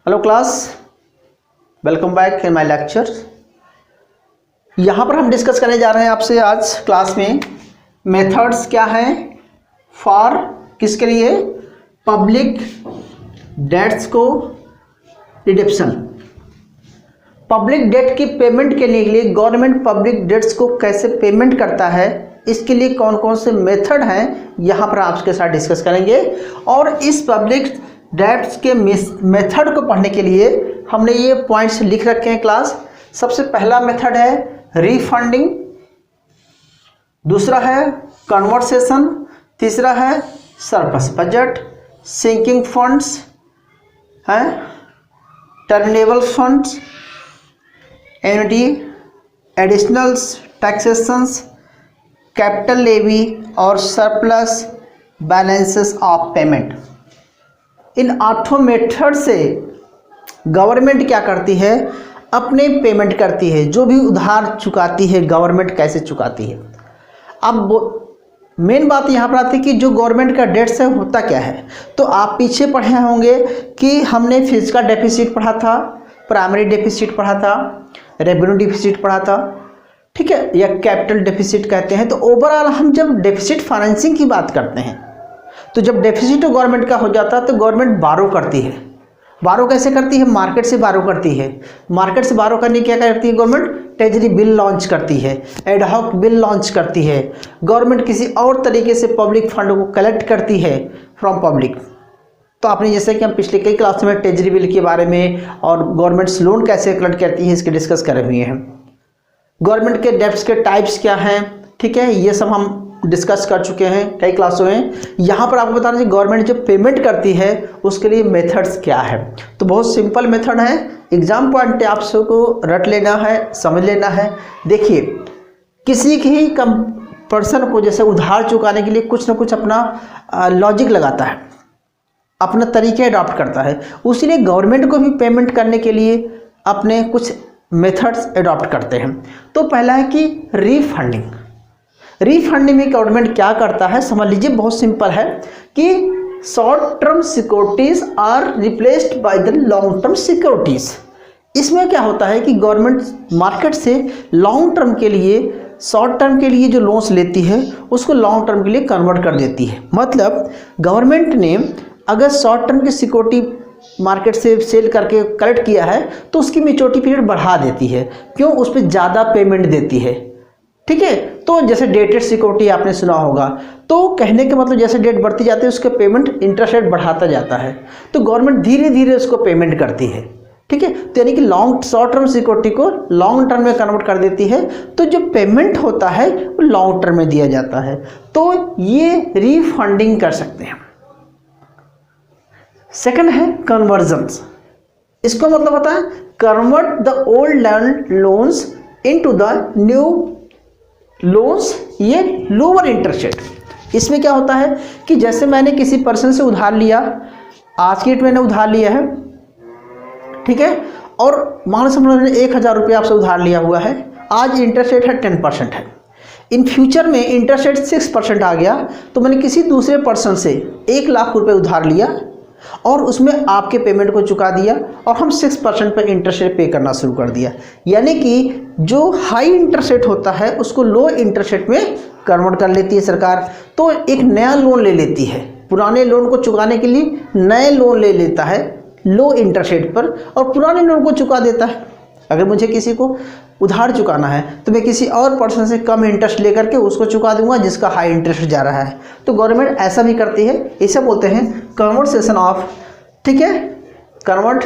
Hello class, welcome back in my lecture. यहाँ पर हम डिस्कस करने जा रहे हैं आपसे आज क्लास में मेथड्स क्या हैं फॉर किसके लिए, पब्लिक डेट्स को रिडम्पशन। पब्लिक डेट की पेमेंट के लिए गवर्नमेंट पब्लिक डेट्स को कैसे पेमेंट करता है, इसके लिए कौन कौन से मेथड हैं यहाँ पर आपके साथ डिस्कस करेंगे। और इस पब्लिक डेट्स के मेथड को पढ़ने के लिए हमने ये पॉइंट्स लिख रखे हैं क्लास। सबसे पहला मेथड है रिफंडिंग, दूसरा है कन्वर्सेशन, तीसरा है सरप्लस बजट, सिंकिंग फंड्स हैं, terminable funds, annuity, additionals, taxations, capital levy और सरप्लस बैलेंसेस ऑफ पेमेंट। इन आठों मेथड से गवर्नमेंट क्या करती है, अपने पेमेंट करती है। जो भी उधार चुकाती है गवर्नमेंट कैसे चुकाती है। अब मेन बात यहाँ पर आती है कि जो गवर्नमेंट का डेट्स है होता क्या है। तो आप पीछे पढ़े होंगे कि हमने फिजिकल डेफिसिट पढ़ा था, प्राइमरी डेफिसिट पढ़ा था, रेवेन्यू डेफिसिट पढ़ा था, ठीक है, या कैपिटल डेफिसिट कहते हैं। तो ओवरऑल हम जब डेफिसिट फाइनेंसिंग की बात करते हैं तो जब डेफिसिट गवर्नमेंट का हो जाता है तो गवर्नमेंट बारो करती है। बारो कैसे करती है, मार्केट से बारो करती है। मार्केट से बारो करने क्या करती है गवर्नमेंट, ट्रेजरी बिल लॉन्च करती है, एडहॉक बिल लॉन्च करती है। गवर्नमेंट किसी और तरीके से पब्लिक फंड को कलेक्ट करती है फ्रॉम पब्लिक। तो आपने जैसे कि हम पिछले कई क्लास में ट्रेजरी बिल के बारे में और गवर्नमेंट्स लोन कैसे कलेक्ट करती है इसके डिस्कस करे हुए हैं। गवर्नमेंट के डेब्ट्स के टाइप्स क्या हैं, ठीक है, ये सब हम डिस्कस कर चुके हैं कई क्लासों में। यहाँ पर आपको बता रहे गवर्नमेंट जो पेमेंट करती है उसके लिए मेथड्स क्या है। तो बहुत सिंपल मेथड है, एग्जाम पॉइंट आप सबको रट लेना है, समझ लेना है। देखिए, किसी ही पर्सन को जैसे उधार चुकाने के लिए कुछ ना कुछ अपना लॉजिक लगाता है, अपना तरीके अडॉप्ट करता है। उसीलिए गवर्नमेंट को भी पेमेंट करने के लिए अपने कुछ मेथड्स अडॉप्ट करते हैं। तो पहला है कि रिफंडिंग। रिफंडिंग में गवर्नमेंट क्या करता है समझ लीजिए, बहुत सिंपल है कि short term securities are replaced by the long term securities. इसमें क्या होता है कि गवर्नमेंट मार्केट से लॉन्ग टर्म के लिए, शॉर्ट टर्म के लिए जो लोन्स लेती है उसको लॉन्ग टर्म के लिए कन्वर्ट कर देती है। मतलब गवर्नमेंट ने अगर शॉर्ट टर्म की सिक्योरिटी मार्केट से सेल करके कलेक्ट किया है तो उसकी मैच्योरिटी पीरियड बढ़ा देती है। क्यों, उस पर ज़्यादा पेमेंट देती है, ठीक है। तो जैसे डेटेड सिक्योरिटी आपने सुना होगा, तो कहने के मतलब जैसे डेट बढ़ती जाती है उसका पेमेंट इंटरेस्ट रेट बढ़ाता जाता है। तो गवर्नमेंट धीरे धीरे उसको पेमेंट करती है, ठीक है। तो यानी कि शॉर्ट टर्म सिक्योरिटी को लॉन्ग टर्म में कन्वर्ट कर देती है। तो जो पेमेंट होता है वो लॉन्ग टर्म में दिया जाता है। तो ये रिफंडिंग कर सकते हैं। सेकंड है कन्वर्जन्स। इसको मतलब होता है convert the old land loans into the new loans, ये लोअर इंटरेस्ट रेट। इसमें क्या होता है कि जैसे मैंने किसी पर्सन से उधार लिया, आज की डेट मैंने उधार लिया है, ठीक है, और मान समझ मैंने 1000 रुपये आपसे उधार लिया हुआ है। आज इंटरेस्ट रेट है 10% है। इन फ्यूचर में इंटरेस्ट रेट 6% आ गया तो मैंने किसी दूसरे पर्सन से 1 लाख रुपये उधार लिया और उसमें आपके पेमेंट को चुका दिया और हम 6% पर इंटरेस्ट रेट पे करना शुरू कर दिया। यानी कि जो हाई इंटरेस्ट रेट होता है उसको लो इंटरेस्ट रेट में कन्वर्ट कर लेती है सरकार। तो एक नया लोन ले लेती है, पुराने लोन को चुकाने के लिए नए लोन ले लेता है लो इंटरेस्ट रेट पर और पुराने लोन को चुका देता है। अगर मुझे किसी को उधार चुकाना है तो मैं किसी और पर्सन से कम इंटरेस्ट लेकर के उसको चुका दूंगा जिसका हाई इंटरेस्ट जा रहा है। तो गवर्नमेंट ऐसा भी करती है, इसे बोलते हैं कन्वर्सेशन ऑफ, ठीक है, कन्वर्ट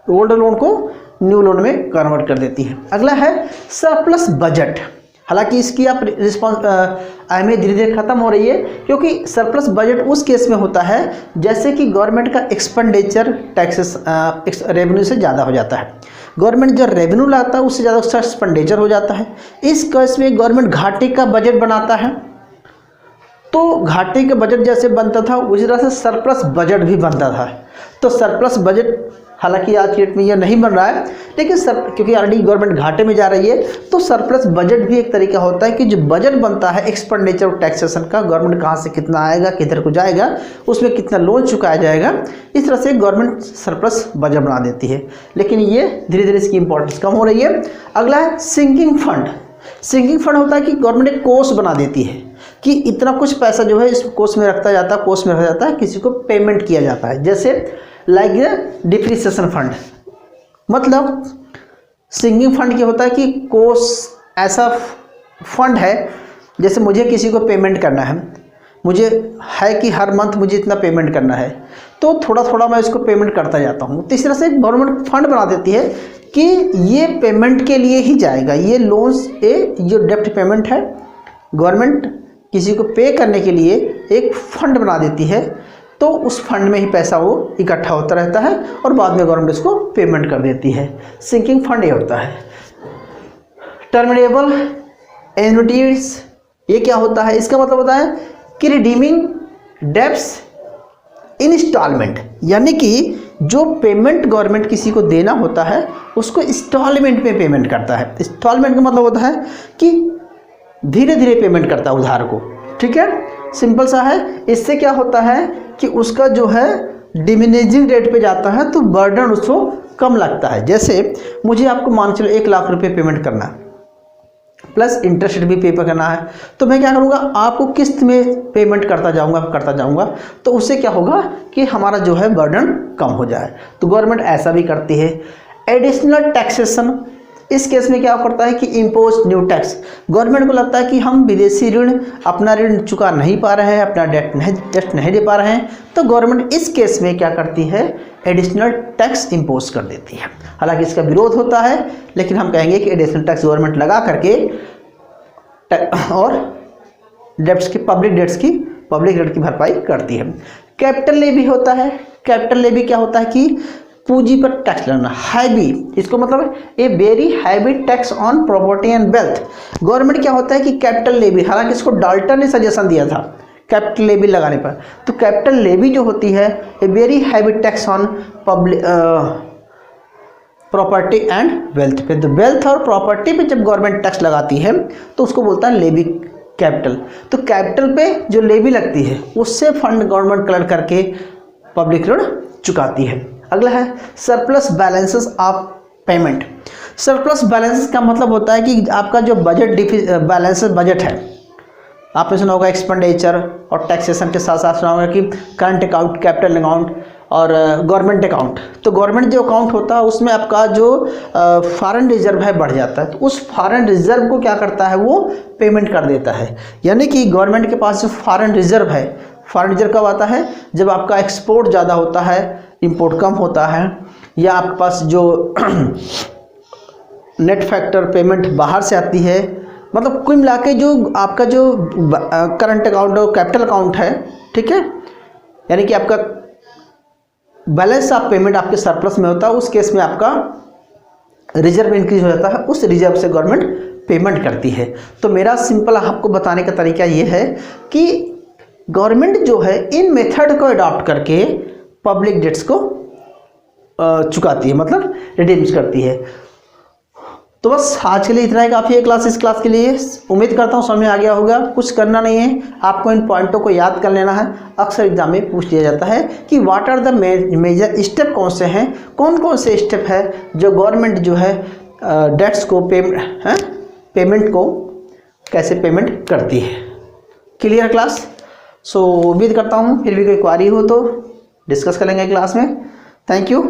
ओल्ड लोन को न्यू लोन में कन्वर्ट कर देती है। अगला है सरप्लस बजट। हालांकि इसकी आप अहमियत धीरे धीरे खत्म हो रही है, क्योंकि सरप्लस बजट उस केस में होता है जैसे कि गवर्नमेंट का एक्सपेंडिचर टैक्सेस रेवेन्यू से ज़्यादा हो जाता है। गवर्नमेंट जो रेवेन्यू लाता है उससे ज़्यादा उसका एक्सपेंडिचर हो जाता है। इस केस में गवर्नमेंट घाटे का बजट बनाता है तो घाटे के बजट जैसे बनता था उसी तरह से सरप्लस बजट भी बनता था। तो सरप्लस बजट हालांकि आज की डेट में यह नहीं बन रहा है, लेकिन क्योंकि ऑलरेडी गवर्नमेंट घाटे में जा रही है, तो सरप्लस बजट भी एक तरीका होता है कि जो बजट बनता है एक्सपेंडिचर और टैक्सेशन का, गवर्नमेंट कहाँ से कितना आएगा, किधर को जाएगा, उसमें कितना लोन चुकाया जाएगा, इस तरह से गवर्नमेंट सरप्लस बजट बना देती है। लेकिन ये धीरे धीरे इसकी इंपॉर्टेंस कम हो रही है। अगला है सिंकिंग फंड। सिंकिंग फंड होता है कि गवर्नमेंट एक कोष बना देती है कि इतना कुछ पैसा जो है इस कोष में रखा जाता है, कोष में रखा जाता है, किसी को पेमेंट किया जाता है, जैसे लाइक डिप्रिसिएशन फंड। मतलब सिंकिंग फंड क्या होता है कि कोष ऐसा फंड है, जैसे मुझे किसी को पेमेंट करना है, मुझे है कि हर मंथ मुझे इतना पेमेंट करना है, तो थोड़ा थोड़ा मैं इसको पेमेंट करता जाता हूँ। तो इस तरह से गवर्नमेंट फंड बना देती है कि ये पेमेंट के लिए ही जाएगा, ये लोन्स जो डेप्ट पेमेंट है, गवर्नमेंट किसी को पे करने के लिए एक फंड बना देती है, तो उस फंड में ही पैसा वो इकट्ठा होता रहता है और बाद में गवर्नमेंट इसको पेमेंट कर देती है। सिंकिंग फंड ये होता है। टर्मिनेबल एन्युटीज, ये क्या होता है? इसका मतलब होता है कि रिडीमिंग डेब्ट्स इन इंस्टॉलमेंट, यानी कि जो पेमेंट गवर्नमेंट किसी को देना होता है उसको इंस्टॉलमेंट में पेमेंट करता है। इंस्टॉलमेंट का मतलब होता है कि धीरे धीरे पेमेंट करता है उधार को, ठीक है, सिंपल सा है। इससे क्या होता है कि उसका जो है डिमिनिजिंग रेट पे जाता है, तो बर्डन उसको कम लगता है। जैसे मुझे आपको मान चलो 1 लाख रुपए पेमेंट करना है, प्लस इंटरेस्ट भी पे करना है, तो मैं क्या करूँगा, आपको किस्त में पेमेंट करता जाऊँगा, तो उससे क्या होगा कि हमारा जो है बर्डन कम हो जाए। तो गवर्नमेंट ऐसा भी करती है। एडिशनल टैक्सेशन, इस केस में क्या करता है कि इम्पोज न्यू टैक्स। गवर्नमेंट को लगता है कि हम विदेशी ऋण, अपना ऋण चुका नहीं पा रहे हैं, अपना डेट नहीं दे पा रहे हैं, तो गवर्नमेंट इस केस में क्या करती है, एडिशनल टैक्स इम्पोज कर देती है। हालांकि इसका विरोध होता है, लेकिन हम कहेंगे कि एडिशनल टैक्स गवर्नमेंट लगा करके और डेट्स की पब्लिक डेट की भरपाई करती है। कैपिटल लेवी होता है। कैपिटल लेवी क्या होता है कि पूंजी पर टैक्स लगना, हैवी, इसको मतलब a very heavy tax on property and wealth. Government क्या होता है कि कैपिटल लेवी, हालांकि इसको डाल्टन ने सजेशन दिया था कैपिटल लेवी लगाने पर, तो कैपिटल लेवी जो होती है a very heavy tax on public property and wealth पे। तो वेल्थ और प्रॉपर्टी पे जब गवर्नमेंट टैक्स लगाती है तो उसको बोलता है लेवी कैपिटल। तो कैपिटल पे जो लेवी लगती है उससे फंड गवर्नमेंट कलेक्ट करके पब्लिक ऋण चुकाती है। अगला है surplus balances of payment. Surplus balances का मतलब होता है कि आपका जो बैलेंसेस बजट है, आपने सुना होगा एक्सपेंडिचर और टैक्सेशन के साथ साथ सुना होगा कि करंट अकाउंट, कैपिटल अकाउंट और गवर्नमेंट अकाउंट। तो गवर्नमेंट जो अकाउंट होता है उसमें आपका जो फॉरेन रिजर्व है बढ़ जाता है, तो उस फॉरेन रिजर्व को क्या करता है, वो पेमेंट कर देता है। यानी कि गवर्नमेंट के पास जो फॉरेन रिजर्व है, फॉरेन रिजर्व कब आता है, जब आपका एक्सपोर्ट ज़्यादा होता है, इंपोर्ट कम होता है, या आपके पास जो नेट फैक्टर पेमेंट बाहर से आती है। मतलब कुल मिला के जो आपका जो करंट अकाउंट और कैपिटल अकाउंट है, ठीक है, यानी कि आपका बैलेंस ऑफ पेमेंट आपके सरप्लस में होता है, उस केस में आपका रिजर्व इंक्रीज हो जाता है, उस रिजर्व से गवर्नमेंट पेमेंट करती है। तो मेरा सिंपल आपको बताने का तरीका ये है कि गवर्नमेंट जो है इन मेथड को अडॉप्ट करके पब्लिक डेट्स को चुकाती है, मतलब रिडीम्स करती है। तो बस आज के लिए इतना ही काफ़ी है क्लास, इस क्लास के लिए। उम्मीद करता हूँ समझ में आ गया होगा। कुछ करना नहीं है, आपको इन पॉइंटों को याद कर लेना है। अक्सर एग्जाम में पूछ लिया जाता है कि what are the major step, कौन से हैं, कौन कौन से स्टेप है जो गवर्नमेंट जो है डेट्स को पेमेंट को कैसे पेमेंट करती है। Clear class? सो उम्मीद करता हूँ फिर भी कोई क्वारी हो तो डिस्कस करेंगे क्लास में। Thank you.